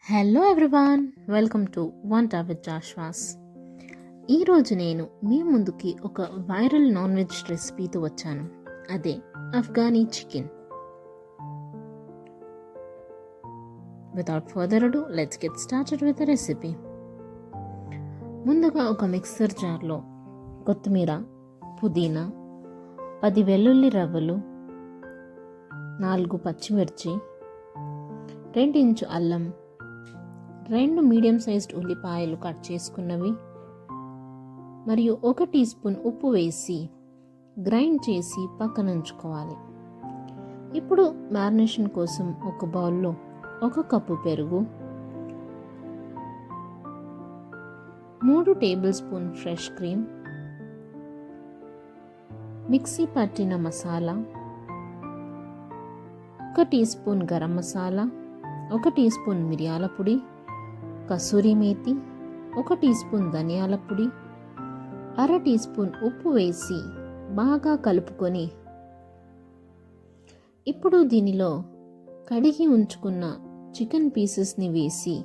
Hello everyone, welcome to వంట with జాష్వాస్. ఈరోజు నేను మీ ముందుకి ఒక వైరల్ నాన్ వెజ్ రెసిపీతో వచ్చాను. అదే అఫ్ఘనీ చికెన్. వితౌట్ ఫర్దర్ అడు let's get started with the recipe. ముందుగా ఒక మిక్సర్ జార్లో కొత్తిమీర, పుదీనా, 10 వెల్లుల్లి రవ్వలు, 4 పచ్చిమిర్చి, 2 ఇంచు అల్లం, 2 మీడియం సైజ్డ్ ఉల్లిపాయలు కట్ చేసుకున్నవి మరియు 1 టీ స్పూన్ ఉప్పు వేసి గ్రైండ్ చేసి పక్కన ఉంచుకోవాలి. ఇప్పుడు మ్యారినేషన్ కోసం ఒక బౌల్లో 1 కప్పు పెరుగు, 3 tablespoon fresh cream, mixie పట్టిన masala, 1 teaspoon garam masala, 1 teaspoon మిరియాల పొడి, కసూరి మేతి, 1 టీ స్పూన్ ధనియాల పొడి, 1/2 టీ స్పూన్ ఉప్పు వేసి బాగా కలుపుకొని ఇప్పుడు దీనిలో కడిగి ఉంచుకున్న చికెన్ పీసెస్ని వేసి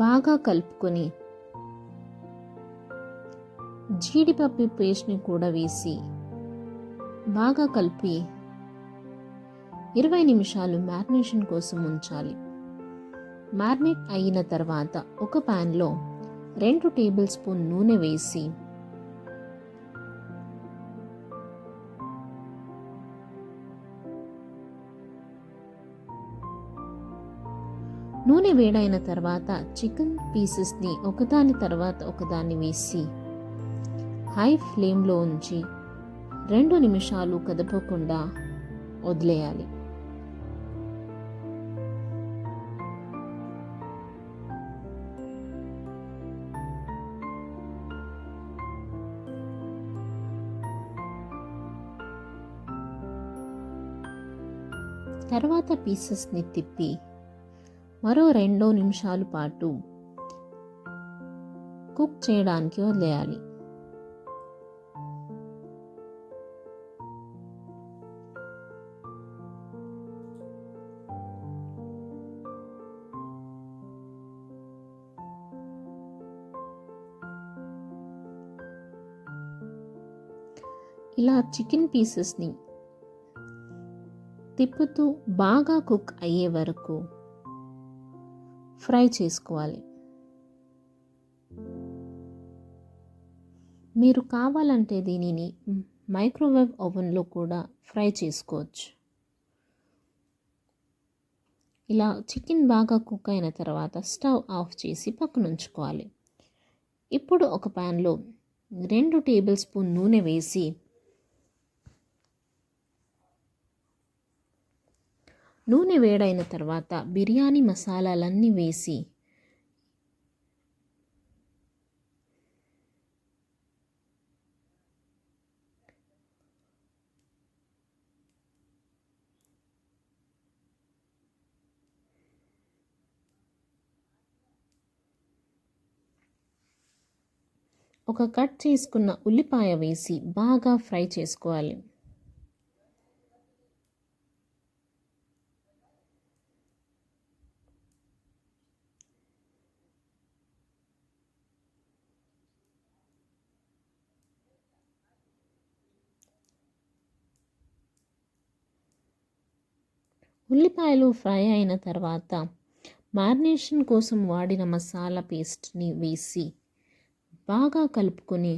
బాగా కలుపుకొని జీడిపప్పు పేస్ట్ని కూడా వేసి బాగా కలిపి 20 నిమిషాలు మ్యారినేషన్ కోసం ఉంచాలి. మ్యారినేట్ అయిన తర్వాత ఒక ప్యాన్లో 2 టేబుల్ స్పూన్ నూనె వేసి నూనె వేడైన తర్వాత చికెన్ పీసెస్ని ఒకదాని తర్వాత ఒకదాన్ని వేసి హై ఫ్లేమ్లో ఉంచి 2 నిమిషాలు కదపకుండా వదిలేయాలి. తర్వాత పీసెస్ని తిప్పి మరో 2 నిమిషాల పాటు కుక్ చేయడానికి వదిలేయాలి. ఇలా చికెన్ పీసెస్ని తిప్పుతూ బాగా కుక్ అయ్యే వరకు ఫ్రై చేసుకోవాలి. మీరు కావాలంటే దీనిని మైక్రోవేవ్ ఓవెన్లో కూడా ఫ్రై చేసుకోవచ్చు. ఇలా చికెన్ బాగా కుక్ అయిన తర్వాత స్టవ్ ఆఫ్ చేసి పక్కన ఉంచుకోవాలి. ఇప్పుడు ఒక ప్యాన్లో 2 టేబుల్ స్పూన్ నూనె వేసి నూనె వేడైన తర్వాత బిర్యానీ మసాలాలన్నీ వేసి ఒక కట్ చేసుకున్న ఉల్లిపాయ వేసి బాగా ఫ్రై చేసుకోవాలి. ఉల్లిపాయలు ఫ్రై అయిన తర్వాత మ్యారినేషన్ కోసం వాడిన మసాలా పేస్ట్ని వేసి బాగా కలుపుకొని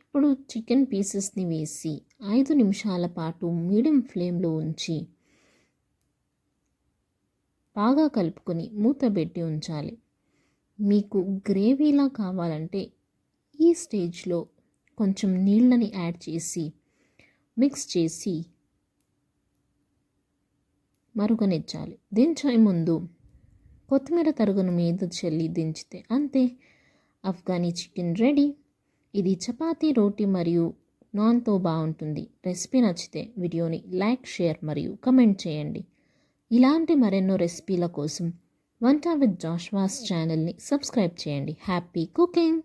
ఇప్పుడు చికెన్ పీసెస్ని వేసి 5 నిమిషాల పాటు మీడియం ఫ్లేమ్లో ఉంచి బాగా కలుపుకొని మూత పెట్టి ఉంచాలి. మీకు గ్రేవీలా కావాలంటే ఈ స్టేజ్లో కొంచెం నీళ్ళని యాడ్ చేసి మిక్స్ చేసి మరుగనిచ్చాలి. దించే ముందు కొత్తిమీర తరుగును మీద చల్లి దించితే అంతే, అఫ్ఘనీ చికెన్ రెడీ. ఇది చపాతీ, రోటీ మరియు నాన్తో బాగుంటుంది. రెసిపీ నచ్చితే వీడియోని లైక్, షేర్ మరియు కమెంట్ చేయండి. ఇలాంటి మరెన్నో రెసిపీల కోసం వంట విత్ జాష్వాస్ ఛానల్ని సబ్స్క్రైబ్ చేయండి. Happy cooking!